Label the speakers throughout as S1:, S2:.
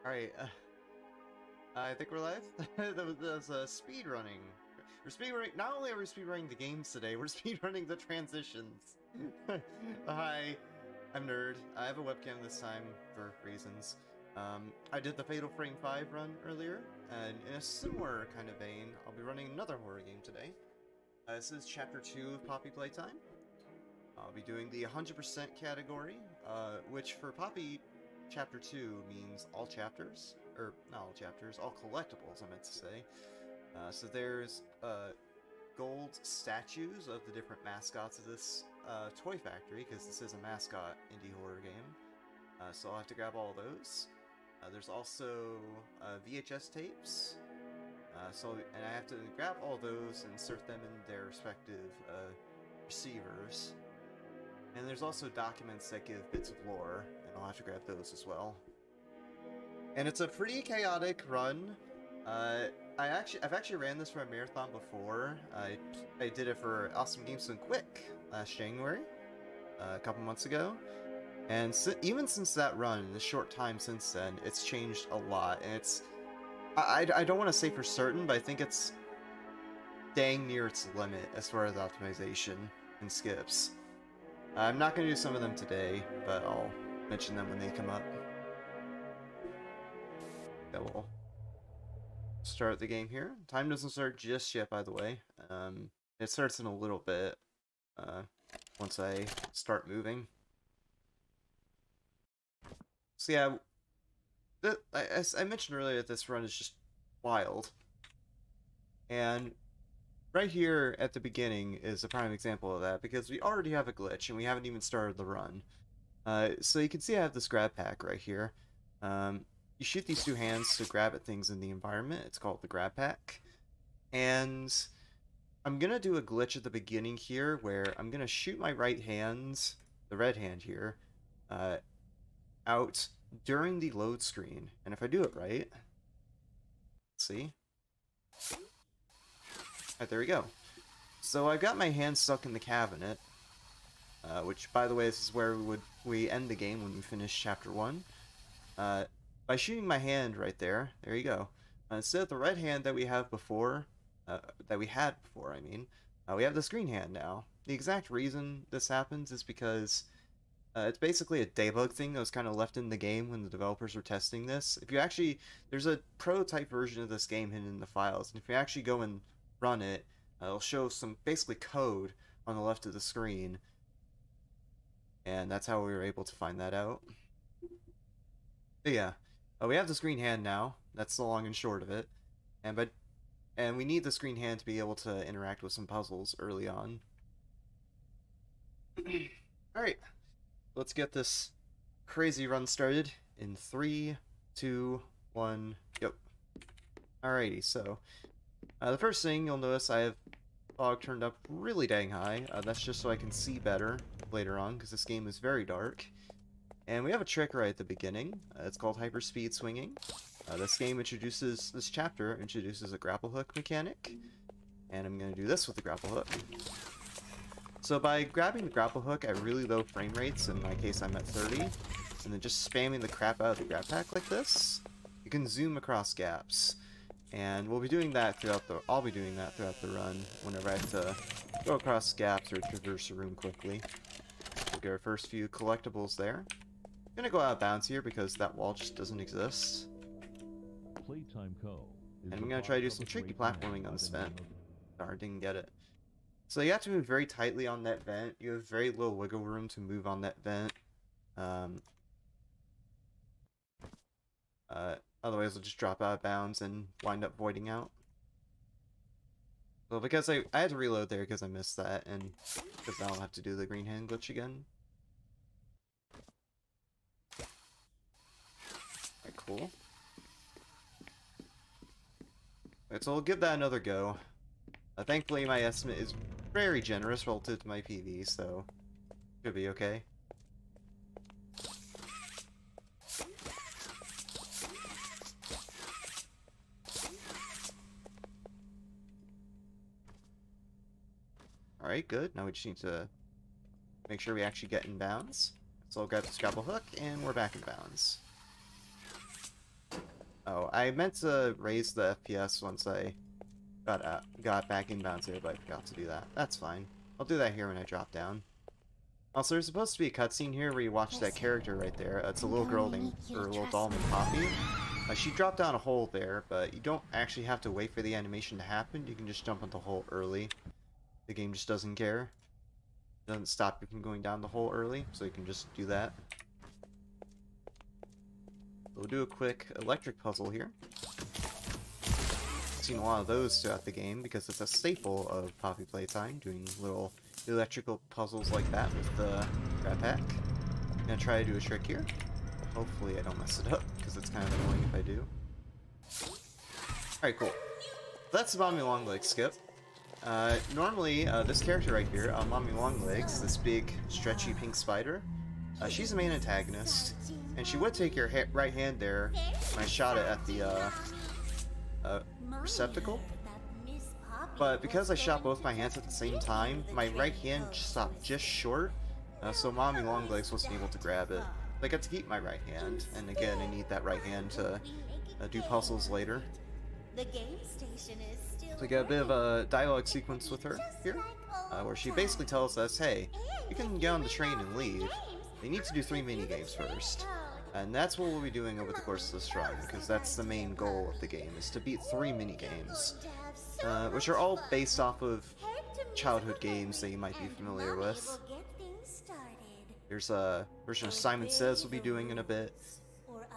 S1: Alright, I think we're live. That was speed running. We're speed running. Not only are we speed running the games today, we're speed running the transitions. Hi, I'm Nerd. I have a webcam this time for reasons. I did the Fatal Frame 5 run earlier, and in a similar kind of vein, I'll be running another horror game today. This is Chapter 2 of Poppy Playtime. I'll be doing the 100% category, which for Poppy Chapter 2 means all chapters, or not all chapters, all collectibles, I meant to say. So there's gold statues of the different mascots of this toy factory, because this is a mascot indie horror game. So I'll have to grab all those. There's also VHS tapes. And I have to grab all those and insert them in their respective receivers. And there's also documents that give bits of lore, and I'll have to grab those as well. And it's a pretty chaotic run. I've actually ran this for a marathon before. I did it for Awesome Games Done Quick last January, a couple months ago. And even since that run, in the short time since then, it's changed a lot. And I don't want to say for certain, but I think it's dang near its limit as far as optimization and skips. I'm not going to do some of them today, but I'll mention them when they come up. Yeah, we'll start the game here. Time doesn't start just yet, by the way. It starts in a little bit once I start moving. So yeah, as I mentioned earlier, this run is just wild. And right here at the beginning is a prime example of that, because we already have a glitch and we haven't even started the run. So you can see I have this grab pack right here. You shoot these two hands to grab at things in the environment. It's called the grab pack. And I'm going to do a glitch at the beginning here where I'm going to shoot my right hand, the red hand here, out during the load screen. And if I do it right, let's see. Alright, there we go. So I've got my hand stuck in the cabinet, which, by the way, this is where we end the game when we finish Chapter 1. By shooting my hand right there, there you go. Instead of the red hand that we have before, we had before, we have this green hand now. The exact reason this happens is because it's basically a debug thing that was kind of left in the game when the developers were testing this. There's a prototype version of this game hidden in the files, and if you actually go and run it, it'll show some basically code on the left of the screen, and that's how we were able to find that out. But yeah, we have this green hand now. That's the long and short of it, and we need this green hand to be able to interact with some puzzles early on. All right, let's get this crazy run started in 3, 2, 1, go. Alrighty, so the first thing you'll notice, I have fog turned up really dang high. That's just so I can see better later on, because this game is very dark. And we have a trick right at the beginning. It's called hyperspeed swinging. This chapter introduces a grapple hook mechanic, and I'm going to do this with the grapple hook. So by grabbing the grapple hook at really low frame rates, in my case I'm at 30, and then just spamming the crap out of the grab pack like this, you can zoom across gaps. And I'll be doing that throughout the run whenever I have to go across gaps or traverse a room quickly. We'll get our first few collectibles there. I'm gonna go out of bounds here because that wall just doesn't exist.
S2: Playtime Co.
S1: And I'm gonna try to do some tricky platforming on this vent. Darn, didn't get it. So you have to move very tightly on that vent. You have very little wiggle room to move on that vent. Otherwise it'll just drop out of bounds and wind up voiding out. Well, because I had to reload there because I missed that, and because I'll have to do the green hand glitch again. Alright, cool. Alright, so we'll give that another go. Thankfully my estimate is very generous relative to my PV, so should be okay. Alright, good. Now we just need to make sure we actually get in bounds. So I'll grab the grapple hook, and we're back in bounds. Oh, I meant to raise the FPS once I got back inbound here, but I forgot to do that. That's fine. I'll do that here when I drop down. Also, there's supposed to be a cutscene here where you watch that character right there. It's a little girl named, or a little doll named Poppy. She dropped down a hole there, but you don't actually have to wait for the animation to happen. You can just jump into the hole early. The game just doesn't care. It doesn't stop you from going down the hole early, so you can just do that. We'll do a quick electric puzzle here. I've seen a lot of those throughout the game because it's a staple of Poppy Playtime, doing little electrical puzzles like that with the grab pack. I'm gonna try to do a trick here. Hopefully I don't mess it up, because it's kind of annoying if I do. Alright, cool. That's the Mommy Longlegs skip. Normally, this character right here, Mommy Longlegs, this big, stretchy pink spider, she's the main antagonist, and she would take your right hand there when I shot it at the receptacle. But because I shot both my hands at the same time, my right hand stopped just short, so Mommy Longlegs wasn't able to grab it. I got to keep my right hand, and again, I need that right hand to do puzzles later. So we got a bit of a dialogue sequence with her here, where she basically tells us, hey, you can get on the train and leave. You need to do 3 minigames first. And that's what we'll be doing over the course of this run, because that's the main goal of the game, is to beat 3 minigames, which are all based off of childhood games that you might be familiar with. There's a version of Simon Says we'll be doing in a bit,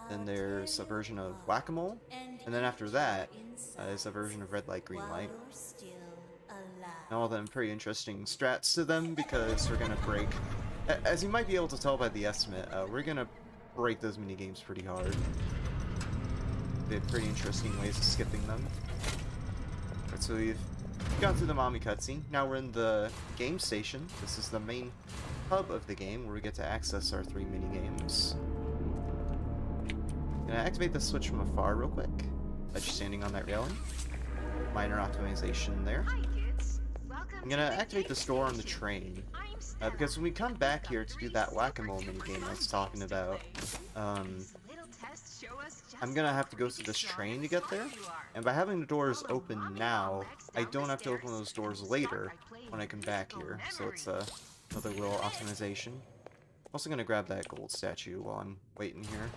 S1: then there's a version of Whack-A-Mole, and then after that is a version of Red Light, Green Light. And all of them pretty interesting strats to them, because we're gonna break, as you might be able to tell by the estimate, we're gonna break those minigames pretty hard. They have pretty interesting ways of skipping them. Alright, so we've gone through the mommy cutscene. Now we're in the game station. This is the main hub of the game where we get to access our 3 minigames. Gonna activate the switch from afar real quick by just standing on that railing. Minor optimization there. I'm gonna activate the store on the train. Because when we come back here to do that Whack-A-Mole minigame I was talking about, I'm gonna have to go through this train to get there, and by having the doors open now, I don't have to open those doors later when I come back here, so it's another little optimization. I'm also gonna grab that gold statue while I'm waiting here.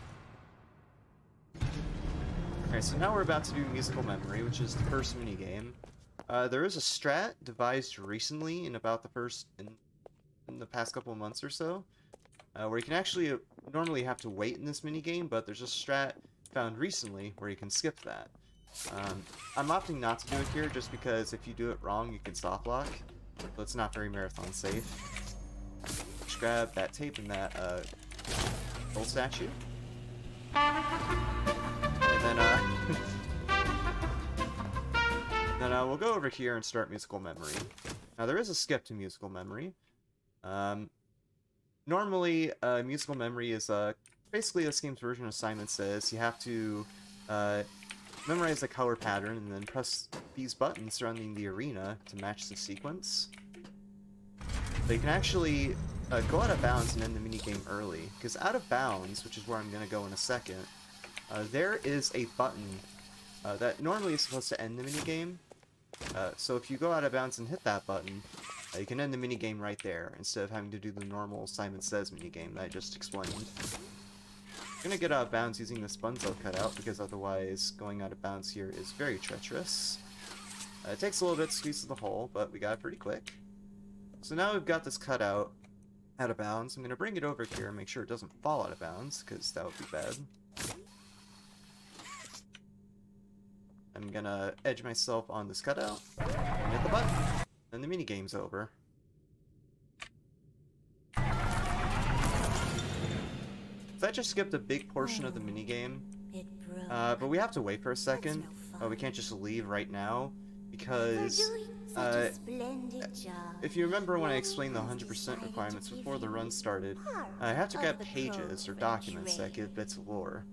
S1: Alright, so now we're about to do Musical Memory, which is the first minigame. There is a strat devised recently in about the in the past couple of months or so, where you can actually normally have to wait in this minigame, but there's a strat found recently where you can skip that. I'm opting not to do it here just because if you do it wrong you can soft lock, so it's not very marathon safe. Just grab that tape and that gold statue. And then we'll go over here and start Musical Memory. Now there is a skip to Musical Memory. Normally, Musical Memory is basically this game's version of Simon Says. You have to memorize the color pattern and then press these buttons surrounding the arena to match the sequence. But you can actually go out of bounds and end the minigame early, because out of bounds, which is where I'm going to go in a second, there is a button that normally is supposed to end the minigame. So if you go out of bounds and hit that button, you can end the minigame right there, instead of having to do the normal Simon Says minigame that I just explained. I'm gonna get out of bounds using this Bunzo cutout, because otherwise going out of bounds here is very treacherous. It takes a little bit to squeeze through the hole, but we got it pretty quick. So now we've got this cutout out of bounds. I'm gonna bring it over here and make sure it doesn't fall out of bounds, because that would be bad. I'm gonna edge myself on this cutout, and hit the button, and the minigame's over. So I just skipped a big portion of the minigame, but we have to wait for a second. We can't just leave right now, because if you remember when I explained the 100% requirements before the run started, I have to get pages or documents that give bits of lore.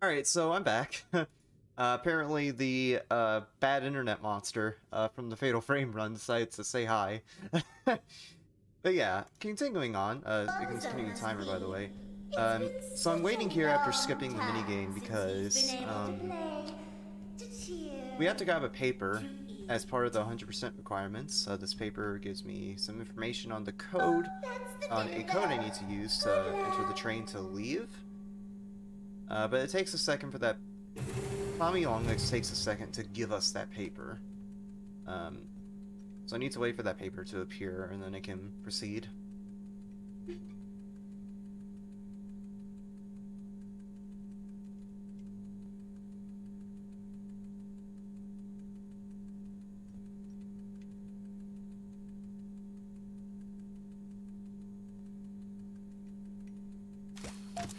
S1: Alright, so I'm back. Apparently the bad internet monster from the Fatal Frame run decided to say hi. But yeah, continuing on, continuing the timer by the way. So I'm waiting here after skipping the minigame because we have to grab a paper as part of the 100% requirements. This paper gives me some information on the code, on a code I need to use to enter the train to leave. But it takes a second for that. Tommy Longlegs takes a second to give us that paper. So I need to wait for that paper to appear, and then I can proceed.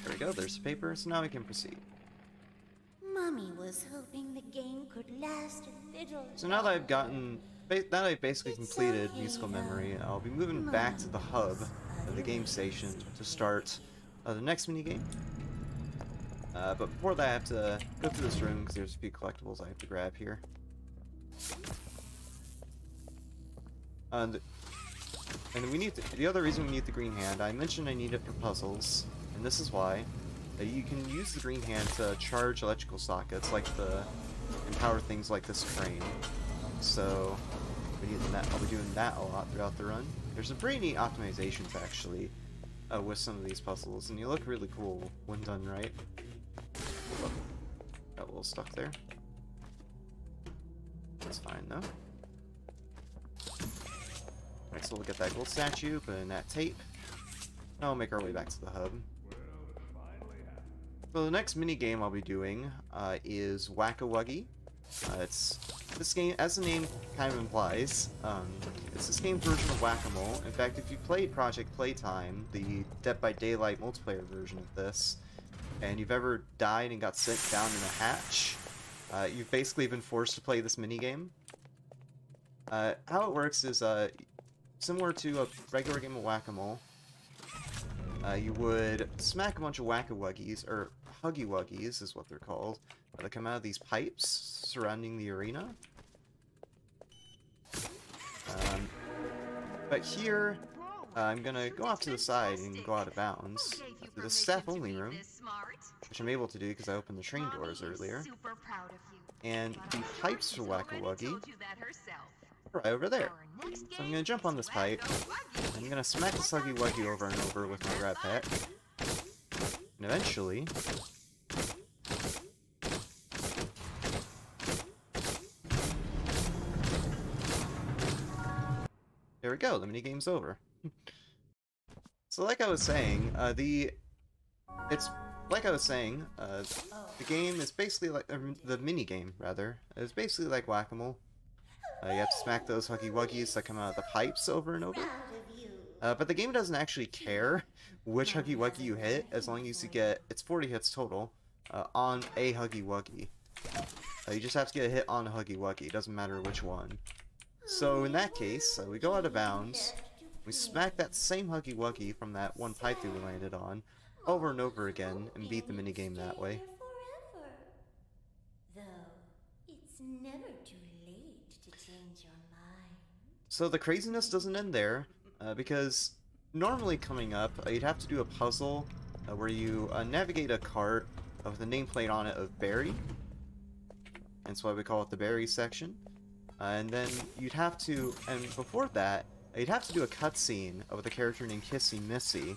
S1: There we go, there's the paper, so now we can proceed.
S3: Mommy was hoping the game could last a little.
S1: So now that I've gotten, now that I've basically completed musical memory, I'll be moving back to the hub of the game station to start the next minigame. But before that, I have to go through this room because there's a few collectibles I have to grab here. And we need the other reason we need the green hand. I mentioned I need it for puzzles, and this is why. You can use the green hand to charge electrical sockets, like and power things like this train. So I'll be doing that a lot throughout the run. There's some pretty neat optimizations actually with some of these puzzles, and you look really cool when done right. Oh, got a little stuck there. That's fine though. Alright, so we'll get that gold statue, put in that tape. Now we'll make our way back to the hub. So the next mini game I'll be doing is Whack-A-Wuggy. It's this game, as the name kind of implies, it's this game's version of Whack-A-Mole. In fact, if you played Project Playtime, the Dead by Daylight multiplayer version of this, and you've ever died and got sent down in a hatch, you've basically been forced to play this mini game. How it works is similar to a regular game of Whack-A-Mole. You would smack a bunch of Whack-A-Wuggies, or Huggy-Wuggies is what they're called. They come out of these pipes surrounding the arena. But here, I'm gonna go off to the side and go out of bounds to the staff-only room, which I'm able to do because I opened the train doors earlier. And the pipes for Whack-A-Wuggy are right over there. So I'm gonna jump on this pipe. I'm gonna smack this Huggy-Wuggy over and over with my grab pack. And eventually, there we go, the minigame's over. So like I was saying, the game is basically like, the minigame, rather, is basically like Whack-A-Mole. You have to smack those Huggy-Wuggies that come out of the pipes over and over. But the game doesn't actually care which Huggy-Wuggy you hit, as long as you get, it's 40 hits total, on a Huggy-Wuggy. You just have to get a hit on a Huggy-Wuggy, it doesn't matter which one. So in that case, we go out of bounds, we smack that same Huggy-Wuggy from that one pipe that we landed on, over and over again, and beat the minigame that way.
S3: Though it's never too late to change your mind.
S1: So the craziness doesn't end there, because normally coming up, you'd have to do a puzzle where you navigate a cart with a nameplate on it of Barry. That's why we call it the Barry section. And then you'd have to, and before that, you'd have to do a cutscene with a character named Kissy Missy.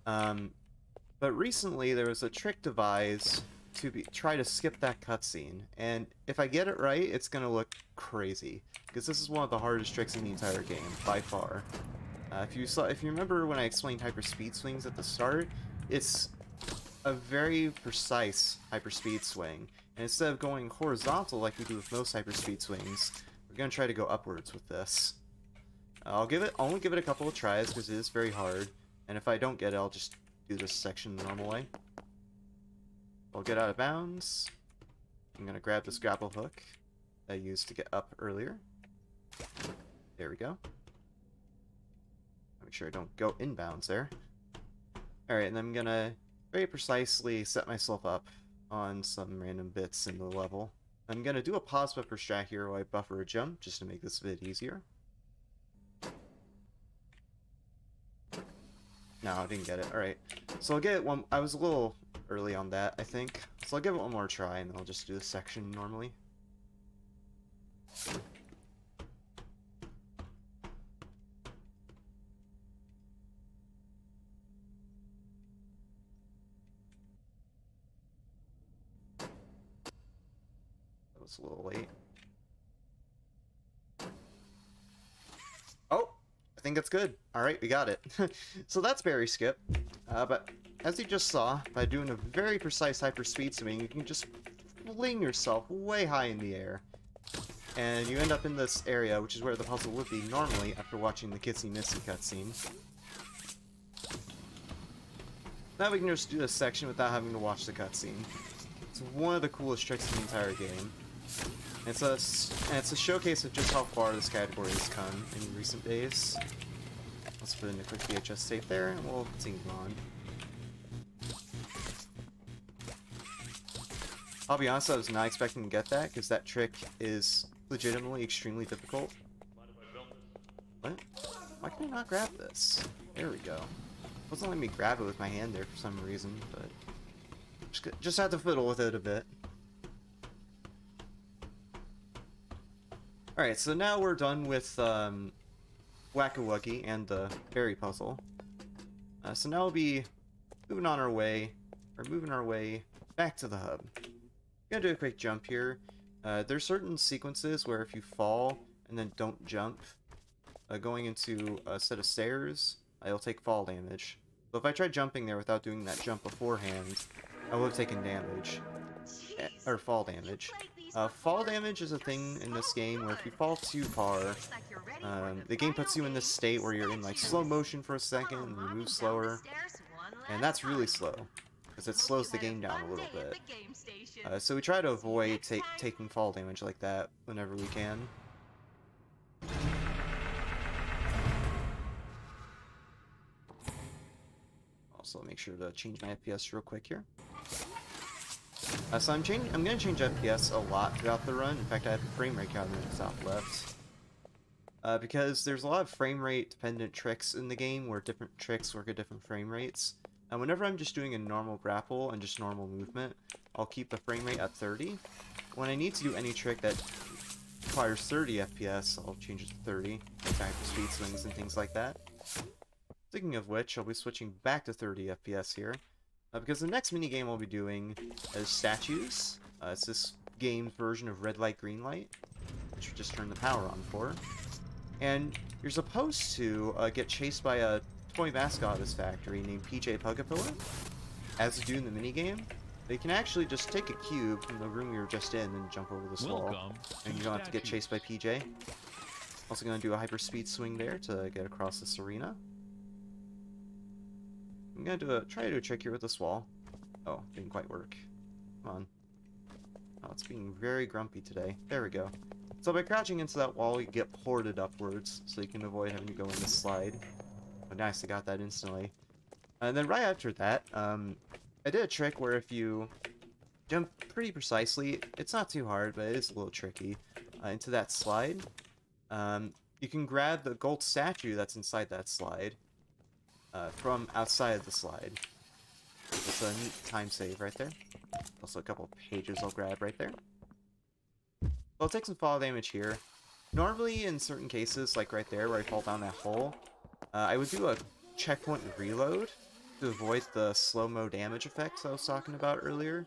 S1: But recently there was a trick devised to try to skip that cutscene, and if I get it right, it's gonna look crazy, because this is one of the hardest tricks in the entire game, by far. If you remember when I explained hyper speed swings at the start, it's a very precise hyper speed swing, and instead of going horizontal like we do with most hyper speed swings, we're gonna try to go upwards with this. I'll only give it a couple of tries because it is very hard, and if I don't get it, I'll just do this section the normal way. I'll get out of bounds. I'm gonna grab this grapple hook that I used to get up earlier. There we go. Make sure I don't go inbounds there. Alright, and then I'm gonna very precisely set myself up on some random bits in the level. I'm gonna do a pause buffer strat here while I buffer a jump, just to make this a bit easier. No, I didn't get it. Alright. So I'll get it one... I was a little early on that, I think. So I'll give it one more try, and then I'll just do this section normally. That was a little late. Oh! I think that's good. Alright, we got it. So that's Berry Skip. But as you just saw, by doing a very precise hyperspeed swing, you can just fling yourself way high in the air. And you end up in this area, which is where the puzzle would be normally after watching the Kitsy Missy cutscene. Now we can just do this section without having to watch the cutscene. It's one of the coolest tricks in the entire game. It's a showcase of just how far this category has come in recent days. Let's put in a quick VHS tape there, and we'll continue on. I'll be honest, I was not expecting to get that, because that trick is legitimately extremely difficult. What? Why can I not grab this? There we go. It wasn't letting me grab it with my hand there for some reason, but... just had to fiddle with it a bit. Alright, so now we're done with Whack-A-Wuggy and the berry puzzle. So now we'll be moving our way back to the hub. I'm gonna do a quick jump here. There's certain sequences where if you fall and then don't jump, going into a set of stairs, it'll take fall damage. So if I tried jumping there without doing that jump beforehand, I would have taken damage. Or fall damage. Fall damage is a thing in this game where if you fall too far, the game puts you in this state where you're in like slow motion for a second and you move slower, and that's really slow because it slows the game down a little bit. So we try to avoid taking fall damage like that whenever we can. Also make sure to change my FPS real quick here. So I'm going to change FPS a lot throughout the run. In fact, I have a frame rate counter in the top left. Because there's a lot of frame rate dependent tricks in the game where different tricks work at different frame rates. And whenever I'm just doing a normal grapple and just normal movement, I'll keep the frame rate at 30. When I need to do any trick that requires 30 FPS, I'll change it to 30. Back to speed swings and things like that. Speaking of which, I'll be switching back to 30 FPS here. Because the next minigame I'll be doing is Statues. It's this game's version of red light, green light, which you just turn the power on for. And you're supposed to get chased by a toy mascot of this factory named PJ Pugapilla, as you do in the minigame. But you can actually just take a cube from the room you were just in and jump over this wall, and you don't have to get chased by PJ. Also going to do a hyperspeed swing there to get across this arena. I'm gonna try to do a trick here with this wall. Oh, didn't quite work. Come on. Oh, it's being very grumpy today. There we go. So by crouching into that wall, you get ported upwards, so you can avoid having to go in this slide. Oh, nice, I got that instantly. And then right after that, I did a trick where if you jump pretty precisely, it's not too hard, but it is a little tricky, into that slide. You can grab the gold statue that's inside that slide. From outside of the slide. It's a neat time save right there. Also a couple of pages I'll grab right there. I'll take some fall damage here. Normally in certain cases, like right there where I fall down that hole, I would do a checkpoint reload to avoid the slow-mo damage effects I was talking about earlier.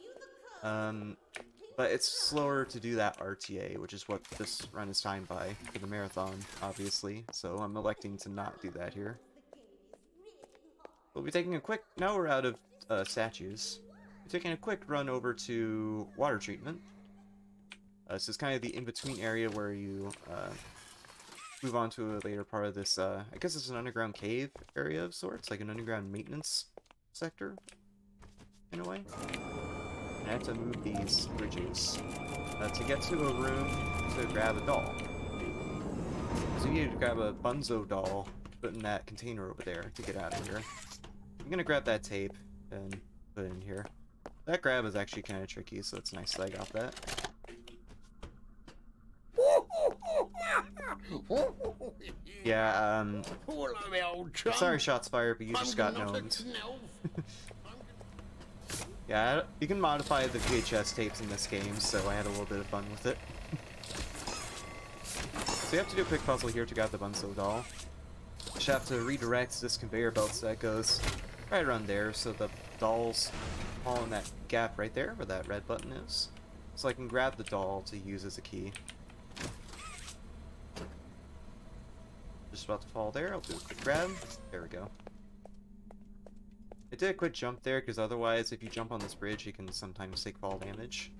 S1: But it's slower to do that RTA, which is what this run is timed by for the marathon, obviously. So I'm electing to not do that here. We'll be taking a quick... Now we're out of statues. We're taking a quick run over to water treatment. This is kind of the in-between area where you move on to a later part of this... I guess it's an underground cave area of sorts, like an underground maintenance sector, in a way. And I have to move these bridges to get to a room to grab a doll. So you need to grab a Bunzo doll, put in that container over there to get out of here. I'm gonna grab that tape and put put in here. That grab is actually kind of tricky, so it's nice that I got that. Yeah, sorry shots fired, but you just got gnomed. Yeah, you can modify the VHS tapes in this game, so I had a little bit of fun with it. So you have to do a quick puzzle here to grab the Bunso doll. You just have to redirect this conveyor belt so that goes right around there, so the dolls fall in that gap right there where that red button is. So I can grab the doll to use as a key. Just about to fall there, I'll do a quick grab. There we go. I did a quick jump there because otherwise if you jump on this bridge you can sometimes take fall damage.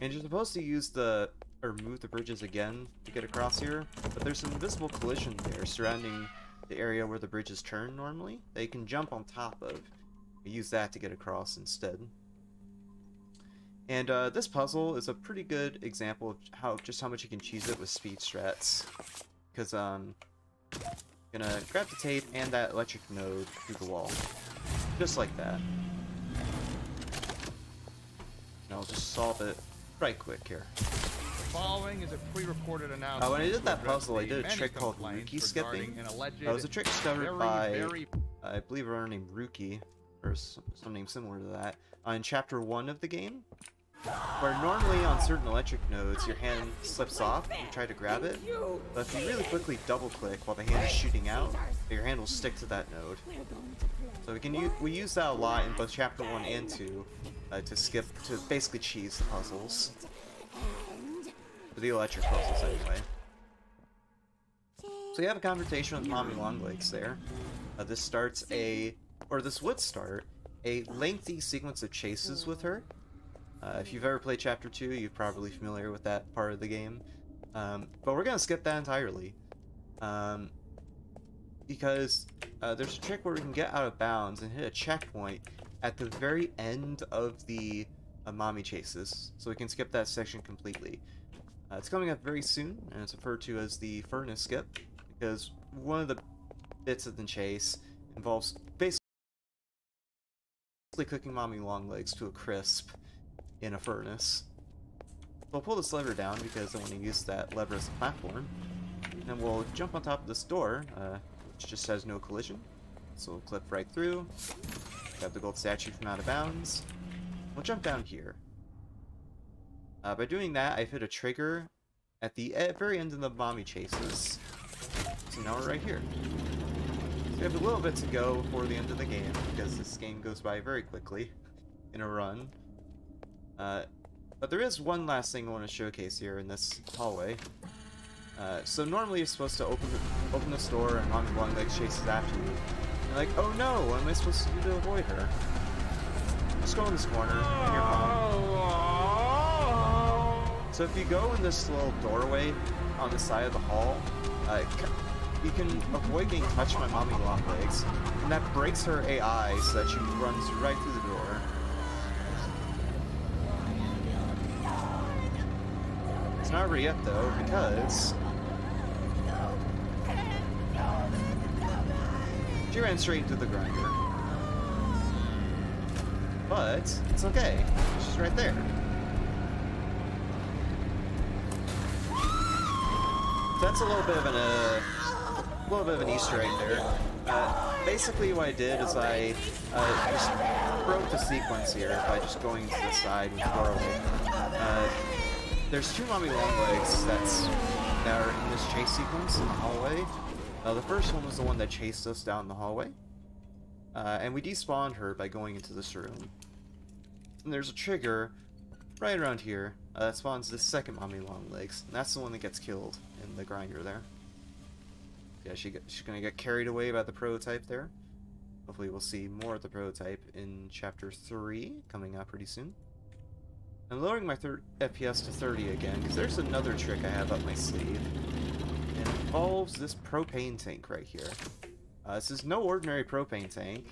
S1: And you're supposed to use the, or move the bridges again to get across here, but there's an invisible collision there surrounding the area where the bridges turn normally that you can jump on top of. You use that to get across instead. And this puzzle is a pretty good example of how much you can cheese it with speed strats. Because gonna grab the tape and that electric node through the wall. Just like that. And I'll just solve it right quick here.
S4: Following is a pre-recorded announcement.
S1: When I did that puzzle, I did a trick called Rookie skipping. That was a trick discovered by, I believe, a runner named Rookie, or some name similar to that, in Chapter 1 of the game. Where normally on certain electric nodes, your hand slips off and you try to grab it, but if you really quickly double-click while the hand is shooting out, your hand will stick to that node. So we use that a lot in both Chapter 1 and 2 to basically cheese the puzzles. For the electric puzzles, anyway. So you have a confrontation with Mommy Longlegs there. This would start a lengthy sequence of chases with her. If you've ever played Chapter 2, you're probably familiar with that part of the game. But we're going to skip that entirely. Because there's a trick where we can get out of bounds and hit a checkpoint at the very end of the mommy chases. So we can skip that section completely. It's coming up very soon, and it's referred to as the furnace skip, because one of the bits of the chase involves basically cooking Mommy Longlegs to a crisp in a furnace. So I'll pull this lever down because I want to use that lever as a platform, and then we'll jump on top of this door, which just has no collision. So we'll clip right through, grab the gold statue from out of bounds. We'll jump down here. By doing that, I've hit a trigger at the very end of the mommy chases. So now we're right here. So we have a little bit to go before the end of the game, because this game goes by very quickly in a run. But there is one last thing I want to showcase here in this hallway. So normally you're supposed to open this door and Mommy Longlegs chases after you. You're like, oh no, what am I supposed to do to avoid her? Just go in this corner, and you're fine. So if you go in this little doorway on the side of the hall, you can avoid getting touched by Mommy Longlegs, and that breaks her AI so that she runs right through the door. It's not over yet though, because she ran straight into the grinder. But it's okay, she's right there. That's a little bit of an Easter egg there. Basically, what I did is I just broke the sequence here by just going to the side with the doorway. There's two Mommy Longlegs that are in this chase sequence in the hallway. The first one was the one that chased us down the hallway, and we despawned her by going into this room. And there's a trigger right around here that spawns the second Mommy Longlegs, and that's the one that gets killed in the grinder there. Yeah, she's gonna get carried away by the prototype there. Hopefully we'll see more of the prototype in Chapter 3, coming out pretty soon. I'm lowering my FPS to 30 again, because there's another trick I have up my sleeve. It involves this propane tank right here. This is no ordinary propane tank,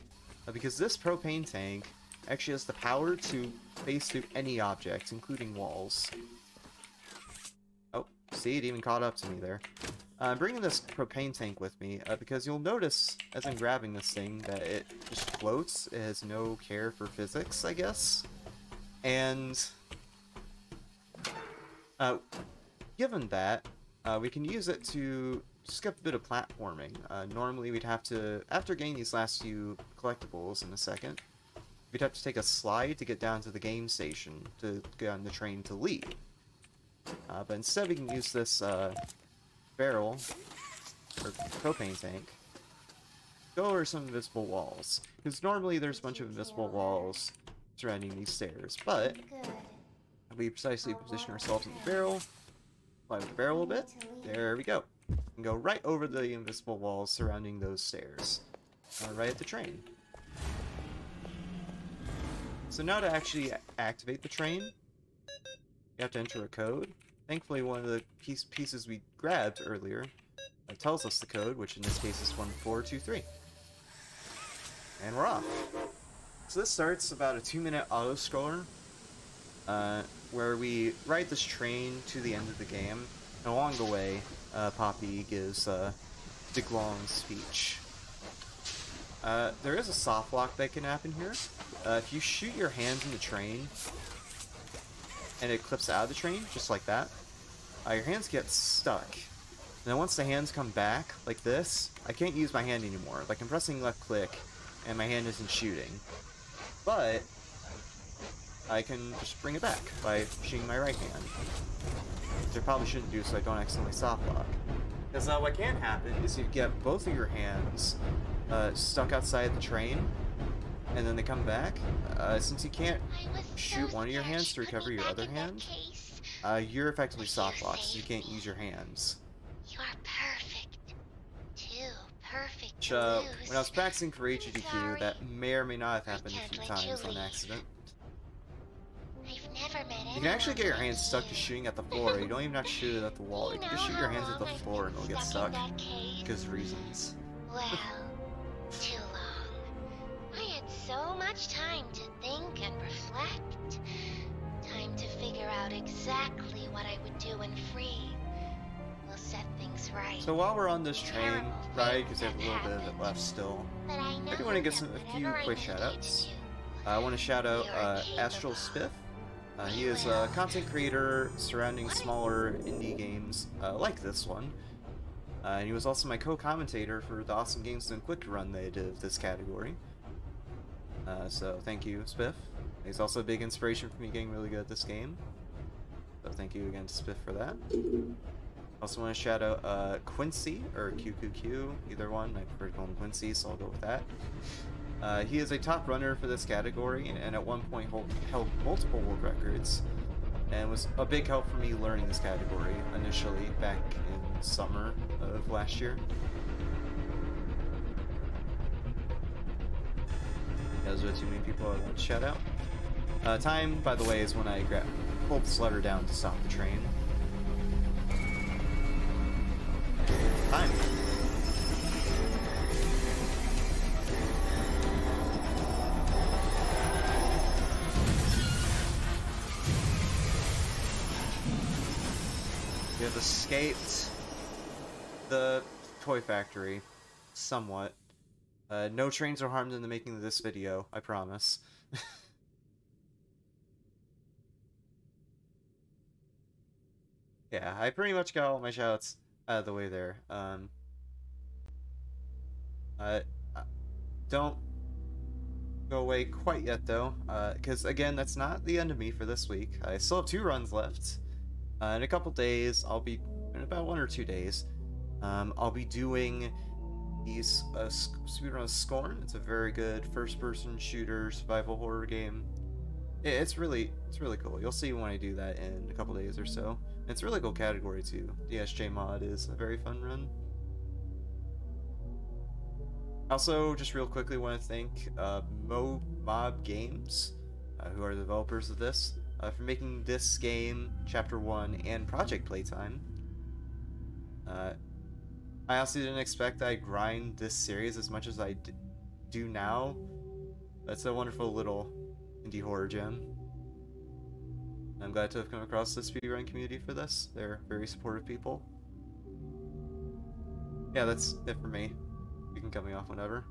S1: because this propane tank actually has the power to phase through any object, including walls. Oh, see, it even caught up to me there. I'm bringing this propane tank with me because you'll notice as I'm grabbing this thing that it just floats. It has no care for physics, I guess. And given that, we can use it to skip a bit of platforming. Normally we'd have to, after getting these last few collectibles in a second, we'd have to take a slide to get down to the game station to get on the train to leave. But instead we can use this barrel, or propane tank, go over some invisible walls. Because normally there's a bunch of invisible walls surrounding these stairs, but we precisely position ourselves in the barrel, fly with the barrel a bit, there we go. And go right over the invisible walls surrounding those stairs. Right at the train. So now to actually activate the train, you have to enter a code. Thankfully, one of the pieces we grabbed earlier tells us the code, which in this case is 1423. And we're off. So this starts about a 2-minute auto-scroller, where we ride this train to the end of the game, and along the way, Poppy gives Dig Long's speech. There is a soft lock that can happen here. If you shoot your hands in the train, and it clips out of the train, just like that, your hands get stuck. And then once the hands come back, like this, I can't use my hand anymore. Like, I'm pressing left click, and my hand isn't shooting. But I can just bring it back by shooting my right hand. Which I probably shouldn't do so I don't accidentally soft lock. Because what can happen is you get both of your hands stuck outside the train, and then they come back. Since you can't shoot one of your hands to recover your other hand, you're effectively soft locked, so you can't use your hands.
S3: You are perfect. Too perfect
S1: Which,
S3: to lose.
S1: when I was practicing for HDQ,
S3: Sorry.
S1: that may or may not have happened a
S3: Returned
S1: few
S3: like
S1: times on
S3: Julie.
S1: accident.
S3: I've never met
S1: You can actually get your
S3: anyone
S1: hands
S3: like
S1: stuck
S3: you.
S1: to shooting at the floor. You don't even have to shoot it at the wall. You can just shoot your hands at the floor and it'll get stuck.
S3: In that cave?
S1: Because of reasons.
S3: Well, too long. I had so much time to think and reflect. Time to figure out exactly what I would do when free. We'll set things right.
S1: So while we're on this train
S3: Terrible
S1: ride, because I have a
S3: things
S1: little bit of
S3: have
S1: it left still,
S3: But I know
S1: I do want to get
S3: that
S1: a few
S3: whatever I
S1: quick
S3: needed
S1: shoutouts.
S3: to do,
S1: I want to shout out
S3: You're
S1: Astral
S3: capable.
S1: Spiff. He is a content creator surrounding smaller indie games like this one. And he was also my co-commentator for the Awesome Games Done Quick run they did of this category. So thank you, Spiff. He's also a big inspiration for me getting really good at this game. So thank you again to Spiff for that. Also want to shout out Quincy, or QQQ, either one. I prefer to call him Quincy, so I'll go with that. He is a top runner for this category, and at one point held multiple world records, and was a big help for me learning this category initially back in summer of last year. Those are the two main people I want to shout out. Time, by the way, is when I pull this lever down to stop the train. Time. We have escaped the toy factory, somewhat. No trains are harmed in the making of this video, I promise. Yeah, I pretty much got all my shoutouts out of the way there. Don't go away quite yet, though, because, again, that's not the end of me for this week. I still have 2 runs left. In a couple days, in about 1 or 2 days, I'll be doing these speedrun Scorn. It's a very good first-person shooter survival horror game. It's really cool. You'll see when I do that in a couple days or so. It's a really cool category too. DSJ mod is a very fun run. Also, just real quickly, want to thank Mob Games, who are the developers of this, for making this game, Chapter 1, and Project Playtime. I honestly didn't expect that I'd grind this series as much as I do now. That's a wonderful little indie horror gem. I'm glad to have come across the speedrun community for this. They're very supportive people. Yeah, that's it for me. You can cut me off whenever.